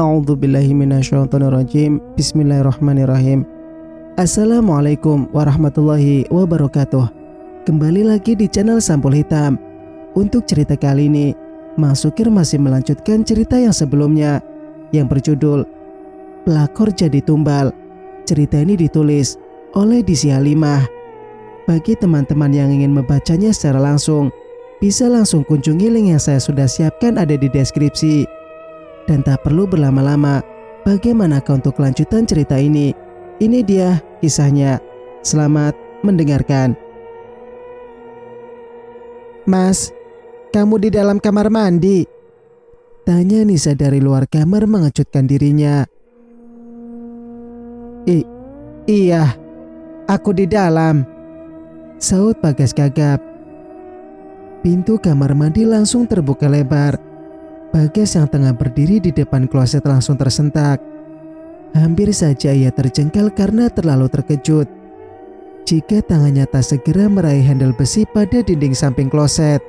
A'udzubillahi minasyaitonirrajim. Bismillahirrahmanirrahim. Assalamualaikum warahmatullahi wabarakatuh. Kembali lagi di channel Sampul Hitam. Untuk cerita kali ini, Mang Sukir masih melanjutkan cerita yang sebelumnya yang berjudul Pelakor Jadi Tumbal. Cerita ini ditulis oleh Disi Halimah. Bagi teman-teman yang ingin membacanya secara langsung, bisa langsung kunjungi link yang saya sudah siapkan ada di deskripsi. Dan tak perlu berlama-lama, bagaimanakah untuk kelanjutan cerita ini? Ini dia kisahnya. Selamat mendengarkan. Mas, kamu di dalam kamar mandi? Tanya Nisa dari luar kamar mengejutkan dirinya. Iya, aku di dalam, saut Bagas gagap. Pintu kamar mandi langsung terbuka lebar. Bagas yang tengah berdiri di depan kloset langsung tersentak. Hampir saja ia terjengkel karena terlalu terkejut. Jika tangannya tak segera meraih handle besi pada dinding samping kloset.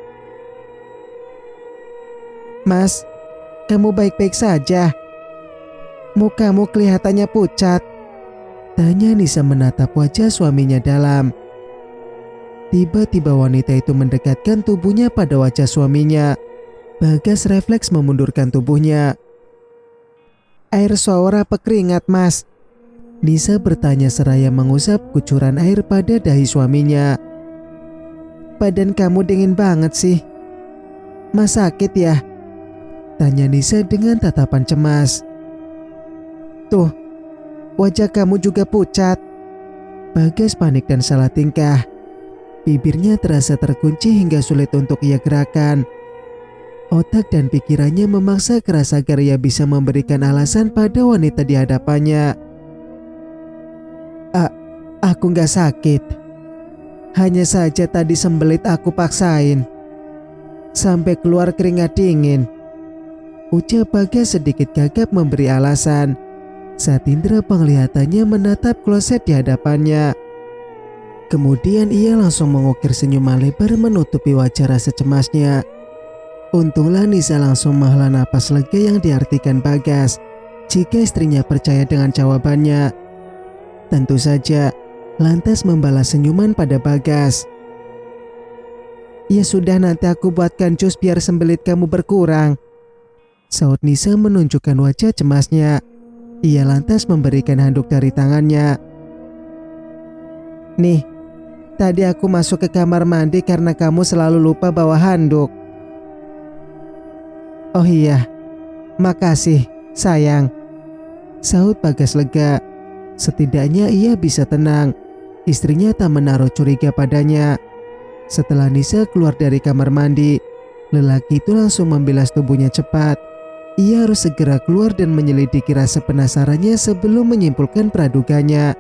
Mas, kamu baik-baik saja? Mukamu kelihatannya pucat, tanya Nisa menatap wajah suaminya dalam. Tiba-tiba wanita itu mendekatkan tubuhnya pada wajah suaminya. Bagas refleks memundurkan tubuhnya. Air shower apa keringat, Mas? Nisa bertanya seraya mengusap kucuran air pada dahi suaminya. Badan kamu dingin banget sih. Mas sakit ya? Tanya Nisa dengan tatapan cemas. Tuh, wajah kamu juga pucat. Bagas panik dan salah tingkah. Bibirnya terasa terkunci hingga sulit untuk ia gerakan. Otak dan pikirannya memaksa keras agar ia bisa memberikan alasan pada wanita di hadapannya. Aku gak sakit. Hanya saja tadi sembelit aku paksain. Sampai keluar keringat dingin. Ucap Bagas sedikit gagap memberi alasan. Saat indera penglihatannya menatap kloset di hadapannya. Kemudian ia langsung mengukir senyuman lebar menutupi wajah rasa cemasnya. Untunglah Nisa langsung menghela napas lega yang diartikan Bagas jika istrinya percaya dengan jawabannya. Tentu saja, lantas membalas senyuman pada Bagas. Ya sudah, nanti aku buatkan jus biar sembelit kamu berkurang, saut Nisa menunjukkan wajah cemasnya. Ia lantas memberikan handuk dari tangannya. Nih, tadi aku masuk ke kamar mandi karena kamu selalu lupa bawa handuk. Oh iya, makasih sayang, saut Bagas lega. Setidaknya ia bisa tenang. Istrinya tak menaruh curiga padanya. Setelah Nisa keluar dari kamar mandi, lelaki itu langsung membilas tubuhnya cepat. Ia harus segera keluar dan menyelidiki rasa penasarannya sebelum menyimpulkan praduganya.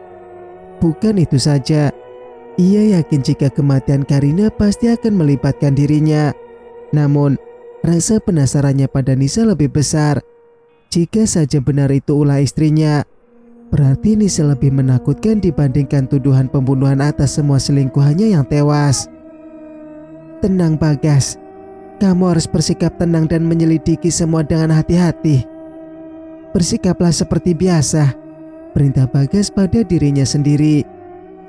Bukan itu saja, ia yakin jika kematian Karina pasti akan melibatkan dirinya. Namun rasa penasarannya pada Nisa lebih besar. Jika saja benar itu ulah istrinya, berarti Nisa lebih menakutkan dibandingkan tuduhan pembunuhan atas semua selingkuhannya yang tewas. Tenang Bagas, kamu harus bersikap tenang dan menyelidiki semua dengan hati-hati. Bersikaplah seperti biasa, perintah Bagas pada dirinya sendiri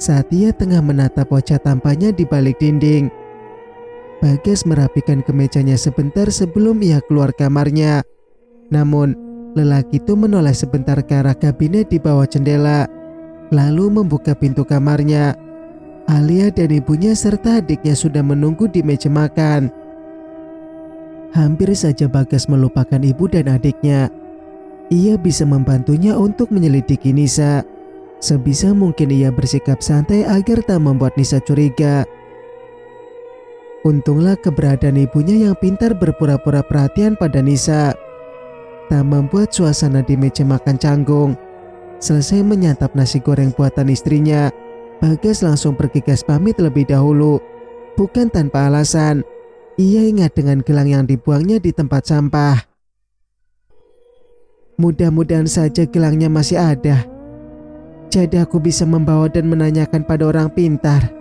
saat ia tengah menatap wajah tampaknya di balik dinding. Bagas merapikan kemejanya sebentar sebelum ia keluar kamarnya. Namun, lelaki itu menoleh sebentar ke arah kabinet di bawah jendela, lalu membuka pintu kamarnya. Alia dan ibunya serta adiknya sudah menunggu di meja makan. Hampir saja Bagas melupakan ibu dan adiknya. Ia bisa membantunya untuk menyelidiki Nisa. Sebisa mungkin ia bersikap santai agar tak membuat Nisa curiga. Untunglah keberadaan ibunya yang pintar berpura-pura perhatian pada Nisa tak membuat suasana di meja makan canggung. Selesai menyantap nasi goreng buatan istrinya, Bagas langsung bergegas pamit lebih dahulu. Bukan tanpa alasan, ia ingat dengan gelang yang dibuangnya di tempat sampah. Mudah-mudahan saja gelangnya masih ada. Jadi aku bisa membawa dan menanyakan pada orang pintar.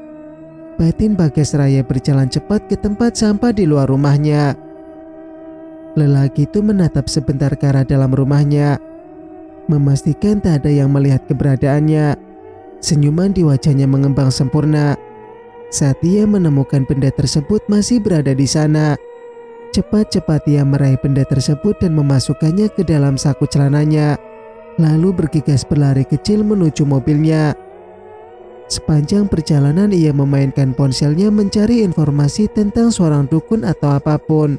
Batin Bagas seraya berjalan cepat ke tempat sampah di luar rumahnya. Lelaki itu menatap sebentar ke arah dalam rumahnya, memastikan tak ada yang melihat keberadaannya. Senyuman di wajahnya mengembang sempurna saat ia menemukan benda tersebut masih berada di sana. Cepat-cepat ia meraih benda tersebut dan memasukkannya ke dalam saku celananya, lalu bergegas berlari kecil menuju mobilnya. Sepanjang perjalanan ia memainkan ponselnya mencari informasi tentang seorang dukun atau apapun.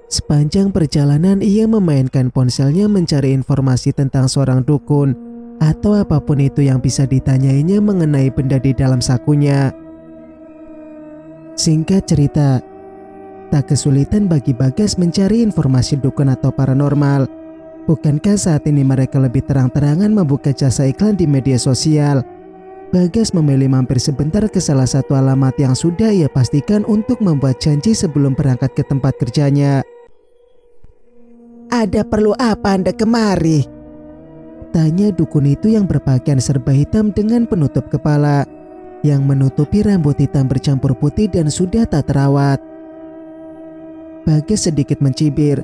Sepanjang perjalanan ia memainkan ponselnya mencari informasi tentang seorang dukun atau apapun itu yang bisa ditanyainya mengenai benda di dalam sakunya. Singkat cerita, tak kesulitan bagi Bagas mencari informasi dukun atau paranormal. Bukankah saat ini mereka lebih terang-terangan membuka jasa iklan di media sosial? Bagas memilih mampir sebentar ke salah satu alamat yang sudah ia pastikan untuk membuat janji sebelum berangkat ke tempat kerjanya. "Ada perlu apa Anda kemari?" tanya dukun itu yang berpakaian serba hitam dengan penutup kepala yang menutupi rambut hitam bercampur putih dan sudah tak terawat. Bagas sedikit mencibir.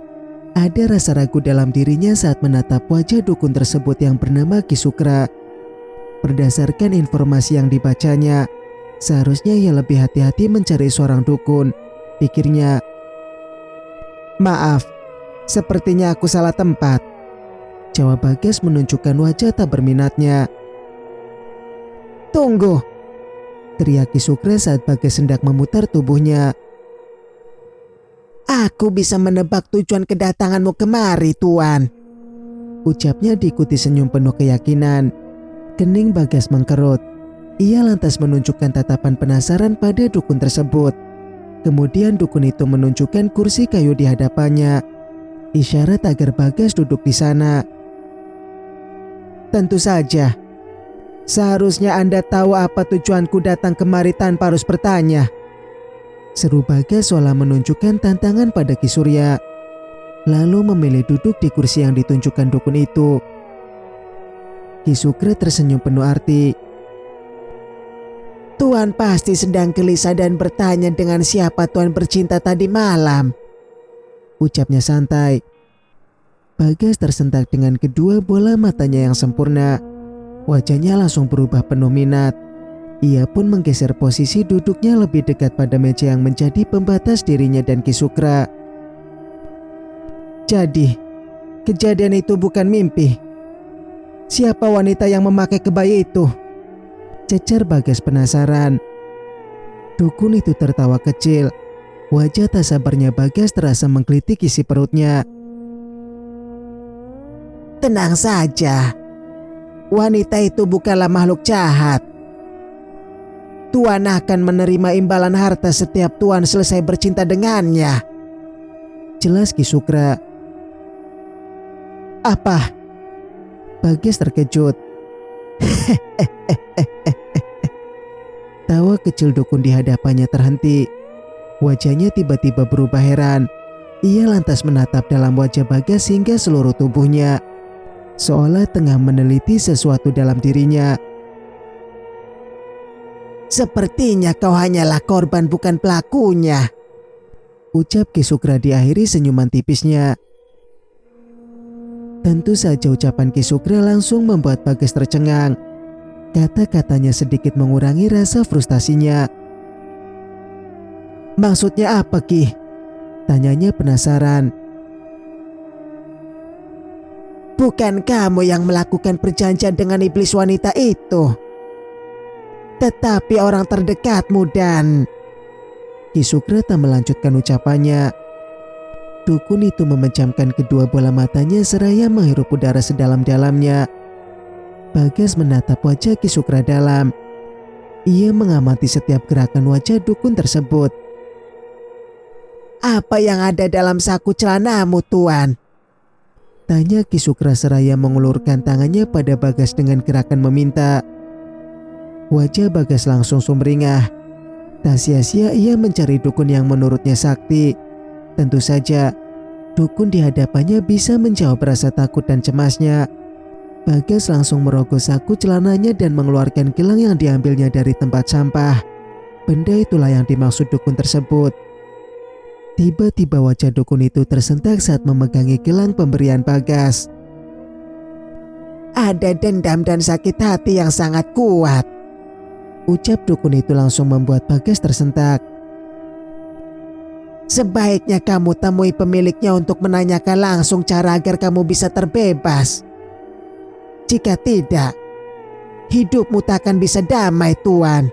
Ada rasa ragu dalam dirinya saat menatap wajah dukun tersebut yang bernama Ki Sukra. Berdasarkan informasi yang dibacanya, seharusnya ia lebih hati-hati mencari seorang dukun, pikirnya. "Maaf, sepertinya aku salah tempat," jawab Bagas menunjukkan wajah tak berminatnya. "Tunggu," teriak Ki Sukra saat Bagas hendak memutar tubuhnya. "Aku bisa menebak tujuan kedatanganmu kemari, Tuan," ucapnya diikuti senyum penuh keyakinan. Kening Bagas mengkerut. Ia lantas menunjukkan tatapan penasaran pada dukun tersebut. Kemudian dukun itu menunjukkan kursi kayu di hadapannya, isyarat agar Bagas duduk di sana. "Tentu saja. Seharusnya Anda tahu apa tujuanku datang kemari tanpa harus bertanya," seru Bagas seolah menunjukkan tantangan pada Ki Surya. Lalu memilih duduk di kursi yang ditunjukkan dukun itu. Ki Sukra tersenyum penuh arti. "Tuan pasti sedang gelisah dan bertanya dengan siapa Tuan bercinta tadi malam," ucapnya santai. Bagas tersentak dengan kedua bola matanya yang sempurna. Wajahnya langsung berubah penuh minat. Ia pun menggeser posisi duduknya lebih dekat pada meja yang menjadi pembatas dirinya dan Ki Sukra. "Jadi, kejadian itu bukan mimpi. Siapa wanita yang memakai kebaya itu?" cecer Bagas penasaran. Dukun itu tertawa kecil. Wajah tak sabarnya Bagas terasa menggelitik isi perutnya. "Tenang saja. Wanita itu bukanlah makhluk jahat. Tuan akan menerima imbalan harta setiap Tuan selesai bercinta dengannya," jelas Ki Sukra. "Apa?" Bagas terkejut. Tawa kecil dukun di hadapannya terhenti. Wajahnya tiba-tiba berubah heran. Ia lantas menatap dalam wajah Bagas hingga seluruh tubuhnya, seolah tengah meneliti sesuatu dalam dirinya. "Sepertinya kau hanyalah korban bukan pelakunya," ucap Ki Sukra diakhiri senyuman tipisnya. Tentu saja ucapan Ki Sukra langsung membuat Bagas tercengang. Kata-katanya sedikit mengurangi rasa frustasinya. "Maksudnya apa, Ki?" tanyanya penasaran. "Bukan kamu yang melakukan perjanjian dengan iblis wanita itu, tetapi orang terdekatmu dan..." Ki Sukra tak melanjutkan ucapannya. Dukun itu memejamkan kedua bola matanya seraya menghirup udara sedalam-dalamnya. Bagas menatap wajah Ki Sukra dalam. Ia mengamati setiap gerakan wajah dukun tersebut. "Apa yang ada dalam saku celanamu, Tuan?" tanya Ki Sukra seraya mengulurkan tangannya pada Bagas dengan gerakan meminta. Wajah Bagas langsung sumringah. Tak sia-sia ia mencari dukun yang menurutnya sakti. Tentu saja, dukun di hadapannya bisa menjawab rasa takut dan cemasnya. Bagas langsung merogoh saku celananya dan mengeluarkan gelang yang diambilnya dari tempat sampah. Benda itulah yang dimaksud dukun tersebut. Tiba-tiba wajah dukun itu tersentak saat memegangi gelang pemberian Bagas. Ada dendam dan sakit hati yang sangat kuat, ucap dukun itu langsung membuat Bagas tersentak. Sebaiknya kamu temui pemiliknya untuk menanyakan langsung cara agar kamu bisa terbebas. Jika tidak, hidupmu tak akan bisa damai, Tuan.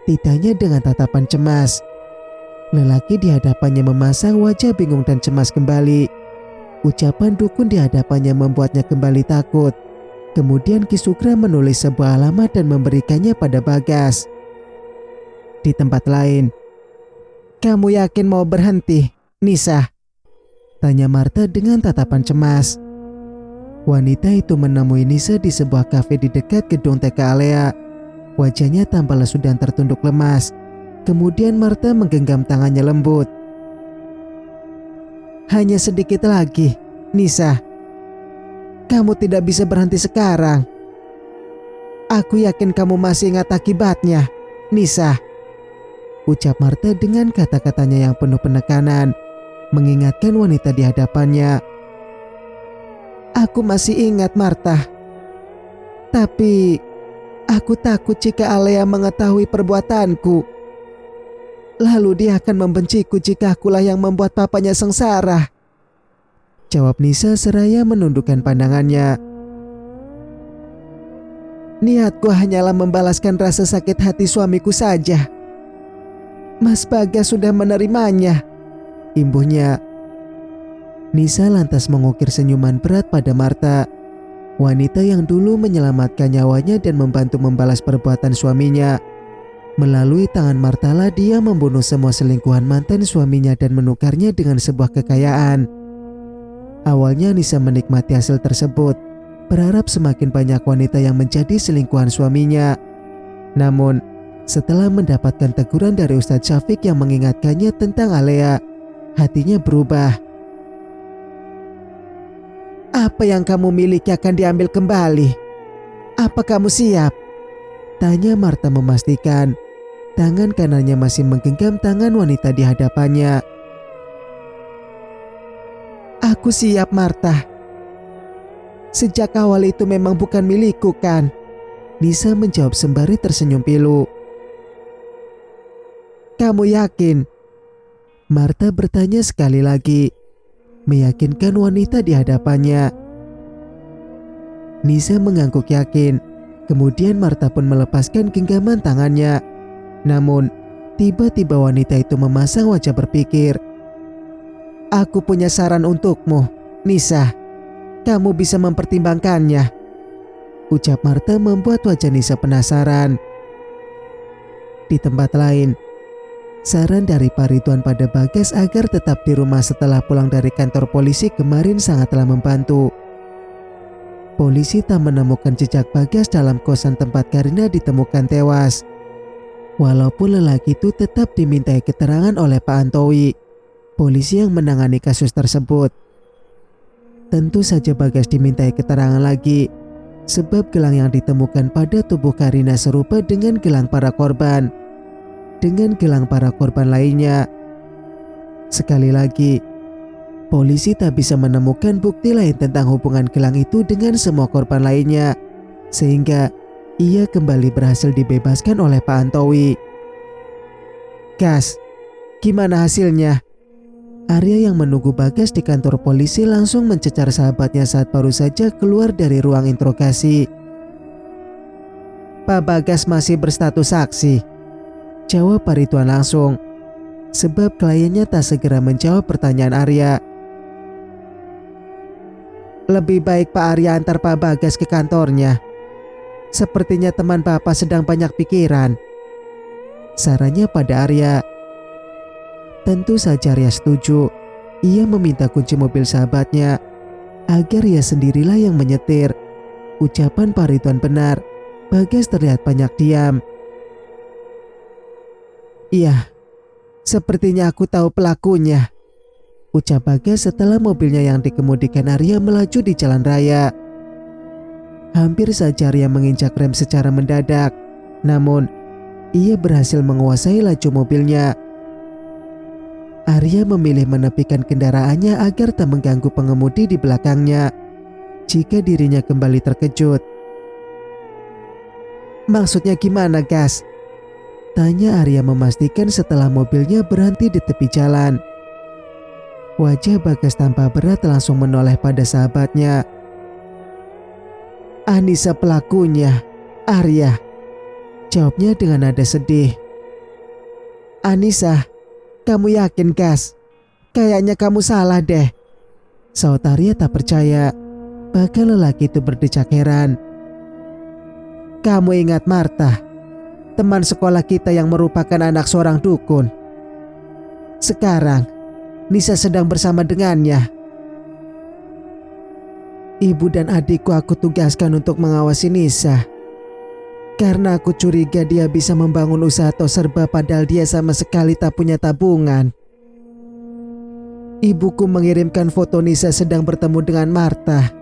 Titanya dengan tatapan cemas. Lelaki di hadapannya memasang wajah bingung dan cemas kembali. Ucapan dukun di hadapannya membuatnya kembali takut. Kemudian Ki Sukra menulis sebuah alamat dan memberikannya pada Bagas. Di tempat lain, kamu yakin mau berhenti, Nisa? Tanya Marta dengan tatapan cemas. Wanita itu menemui Nisa di sebuah kafe di dekat gedung TK Alea. Wajahnya tampak lesu dan tertunduk lemas. Kemudian Marta menggenggam tangannya lembut. Hanya sedikit lagi, Nisa. Kamu tidak bisa berhenti sekarang. Aku yakin kamu masih ingat akibatnya, Nisa. Ucap Marta dengan kata-katanya yang penuh penekanan, mengingatkan wanita di hadapannya. Aku masih ingat, Marta. Tapi aku takut jika Alea mengetahui perbuatanku. Lalu dia akan membenciku jika akulah yang membuat papanya sengsara. Jawab Nisa seraya menundukkan pandangannya. Niatku hanyalah membalaskan rasa sakit hati suamiku saja. Mas Bagas sudah menerimanya, imbuhnya. Nisa lantas mengukir senyuman berat pada Marta. Wanita yang dulu menyelamatkan nyawanya dan membantu membalas perbuatan suaminya. Melalui tangan Martalah dia membunuh semua selingkuhan mantan suaminya dan menukarnya dengan sebuah kekayaan. Awalnya Nisa menikmati hasil tersebut, berharap semakin banyak wanita yang menjadi selingkuhan suaminya. Namun, setelah mendapatkan teguran dari Ustadz Syafiq yang mengingatkannya tentang Alea, hatinya berubah. Apa yang kamu miliki akan diambil kembali. Apa kamu siap? Tanya Marta memastikan. Tangan kanannya masih menggenggam tangan wanita di hadapannya. Aku siap, Marta. Sejak awal itu memang bukan milikku, kan? Nisa menjawab sembari tersenyum pilu. Kamu yakin? Marta bertanya sekali lagi, meyakinkan wanita di hadapannya. Nisa mengangguk yakin. Kemudian Marta pun melepaskan genggaman tangannya. Namun, tiba-tiba wanita itu memasang wajah berpikir. Aku punya saran untukmu, Nisa. Kamu bisa mempertimbangkannya. Ucap Marta membuat wajah Nisa penasaran. Di tempat lain, saran dari Pak Ridwan pada Bagas agar tetap di rumah setelah pulang dari kantor polisi kemarin sangatlah membantu. Polisi tak menemukan jejak Bagas dalam kosan tempat Karina ditemukan tewas. Walaupun lelaki itu tetap dimintai keterangan oleh Pak Antowi, polisi yang menangani kasus tersebut. Tentu saja Bagas dimintai keterangan lagi, sebab gelang yang ditemukan pada tubuh Karina serupa dengan gelang para korban. Dengan gelang para korban lainnya. Sekali lagi, polisi tak bisa menemukan bukti lain tentang hubungan gelang itu dengan semua korban lainnya, sehingga ia kembali berhasil dibebaskan oleh Pak Antowi. Gas, gimana hasilnya? Arya yang menunggu Bagas di kantor polisi langsung mencecar sahabatnya saat baru saja keluar dari ruang interogasi. Pak Bagas masih berstatus saksi, jawab Pak Ridwan langsung, sebab kliennya tak segera menjawab pertanyaan Arya. Lebih baik Pak Arya antar Pak Bagas ke kantornya. Sepertinya teman Bapak sedang banyak pikiran, sarannya pada Arya. Tentu saja Arya setuju. Ia meminta kunci mobil sahabatnya agar ia sendirilah yang menyetir. Ucapan Pak Ridwan benar. Bagas terlihat banyak diam. Iya, sepertinya aku tahu pelakunya, ucap Bagas setelah mobilnya yang dikemudikan Arya melaju di jalan raya. Hampir saja Arya menginjak rem secara mendadak, namun ia berhasil menguasai laju mobilnya. Arya memilih menepikan kendaraannya agar tak mengganggu pengemudi di belakangnya jika dirinya kembali terkejut. "Maksudnya gimana, Gas?" tanya Arya memastikan setelah mobilnya berhenti di tepi jalan. Wajah Bagas tanpa berat langsung menoleh pada sahabatnya. "Anissa pelakunya, Arya," jawabnya dengan nada sedih. "Anissa, kamu yakin, Gas? Kayaknya kamu salah deh," saut Arya tak percaya. Bahkan lelaki itu berdecak heran. "Kamu ingat Marta, teman sekolah kita yang merupakan anak seorang dukun? Sekarang, Nisa sedang bersama dengannya. Ibu dan adikku aku tugaskan untuk mengawasi Nisa. Karena aku curiga dia bisa membangun usaha tos serba padahal dia sama sekali tak punya tabungan. Ibuku mengirimkan foto Nisa sedang bertemu dengan Marta.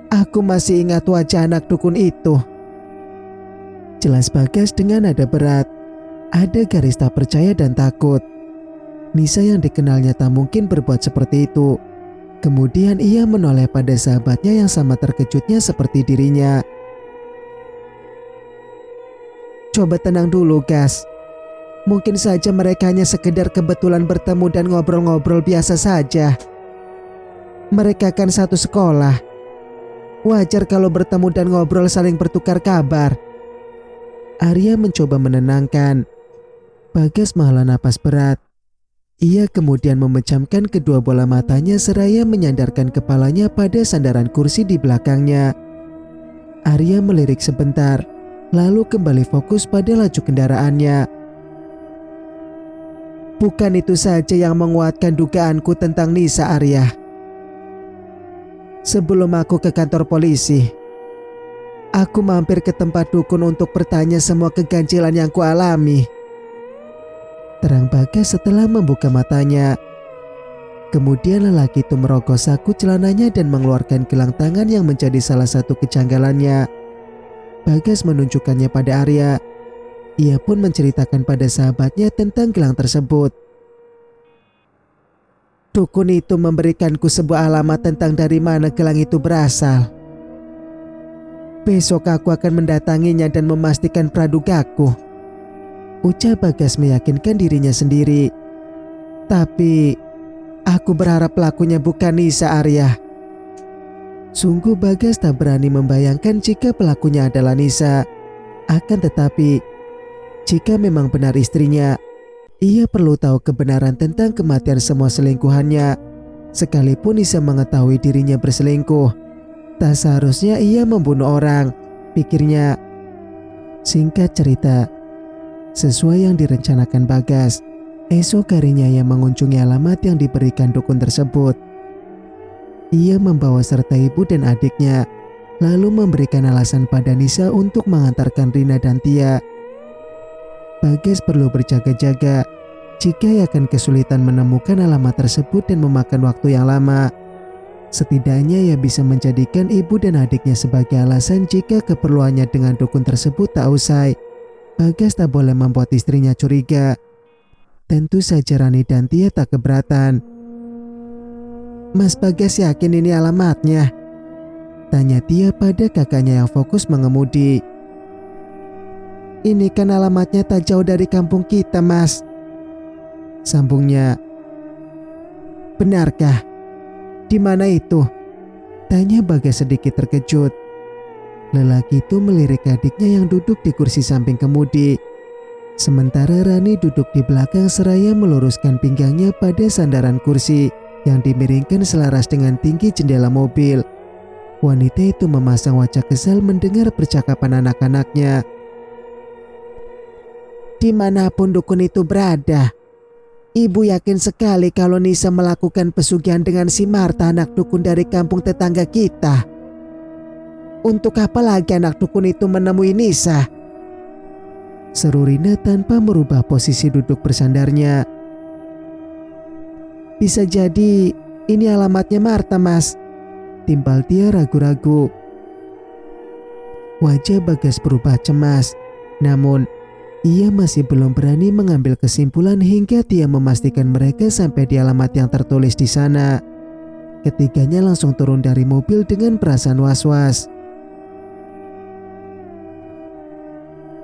Aku masih ingat wajah anak dukun itu." Jelas Bagas dengan nada berat. Ada garis tak percaya dan takut. Nisa yang dikenalnya tak mungkin berbuat seperti itu. Kemudian ia menoleh pada sahabatnya yang sama terkejutnya seperti dirinya. "Coba tenang dulu, Gas. Mungkin saja mereka hanya sekedar kebetulan bertemu dan ngobrol-ngobrol biasa saja. Mereka kan satu sekolah. Wajar kalau bertemu dan ngobrol saling bertukar kabar." Arya mencoba menenangkan. Bagas menghela napas berat. Ia kemudian memejamkan kedua bola matanya seraya menyandarkan kepalanya pada sandaran kursi di belakangnya. Arya melirik sebentar, lalu kembali fokus pada laju kendaraannya. "Bukan itu saja yang menguatkan dugaanku tentang Nisa, Arya. Sebelum aku ke kantor polisi, aku mampir ke tempat dukun untuk bertanya semua keganjilan yang kualami," terang Bagas setelah membuka matanya. Kemudian lelaki itu merogoh saku celananya dan mengeluarkan gelang tangan yang menjadi salah satu kejanggalannya. Bagas menunjukkannya pada Arya. Ia pun menceritakan pada sahabatnya tentang gelang tersebut. "Dukun itu memberikanku sebuah alamat tentang dari mana gelang itu berasal. Besok aku akan mendatanginya dan memastikan pradugaku," ucap Bagas meyakinkan dirinya sendiri. "Tapi aku berharap pelakunya bukan Nisa, Arya." Sungguh Bagas tak berani membayangkan jika pelakunya adalah Nisa. Akan tetapi, jika memang benar istrinya, ia perlu tahu kebenaran tentang kematian semua selingkuhannya. Sekalipun Nisa mengetahui dirinya berselingkuh, tak seharusnya ia membunuh orang, pikirnya. Singkat cerita, sesuai yang direncanakan Bagas, esok harinya ia mengunjungi alamat yang diberikan dukun tersebut. Ia membawa serta ibu dan adiknya, lalu memberikan alasan pada Nisa untuk mengantarkan Rina dan Tia. Bagas perlu berjaga-jaga jika ia akan kesulitan menemukan alamat tersebut dan memakan waktu yang lama. Setidaknya ia bisa menjadikan ibu dan adiknya sebagai alasan jika keperluannya dengan dukun tersebut tak usai. Bagas tak boleh membuat istrinya curiga. Tentu saja Rani dan Tia tak keberatan. "Mas Bagas yakin ini alamatnya?" tanya Tia pada kakaknya yang fokus mengemudi. "Ini kan alamatnya tak jauh dari kampung kita, Mas," sambungnya. "Benarkah? Di mana itu?" tanya Bagas sedikit terkejut. Lelaki itu melirik adiknya yang duduk di kursi samping kemudi. Sementara Rani duduk di belakang seraya meluruskan pinggangnya pada sandaran kursi yang dimiringkan selaras dengan tinggi jendela mobil. Wanita itu memasang wajah kesal mendengar percakapan anak-anaknya. "Dimanapun dukun itu berada, ibu yakin sekali kalau Nisa melakukan pesugihan dengan si Marta, anak dukun dari kampung tetangga kita. Untuk apa lagi anak dukun itu menemui Nisa?" seru Rina tanpa merubah posisi duduk bersandarnya. "Bisa jadi ini alamatnya Marta, Mas," timpal Tia ragu-ragu. Wajah Bagas berubah cemas. Namun Ia masih belum berani mengambil kesimpulan hingga Tia memastikan mereka sampai di alamat yang tertulis di sana. Ketiganya langsung turun dari mobil dengan perasaan was-was.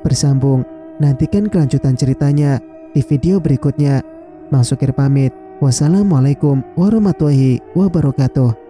Bersambung, nantikan kelanjutan ceritanya di video berikutnya. Mang Sukir pamit. Wassalamualaikum warahmatullahi wabarakatuh.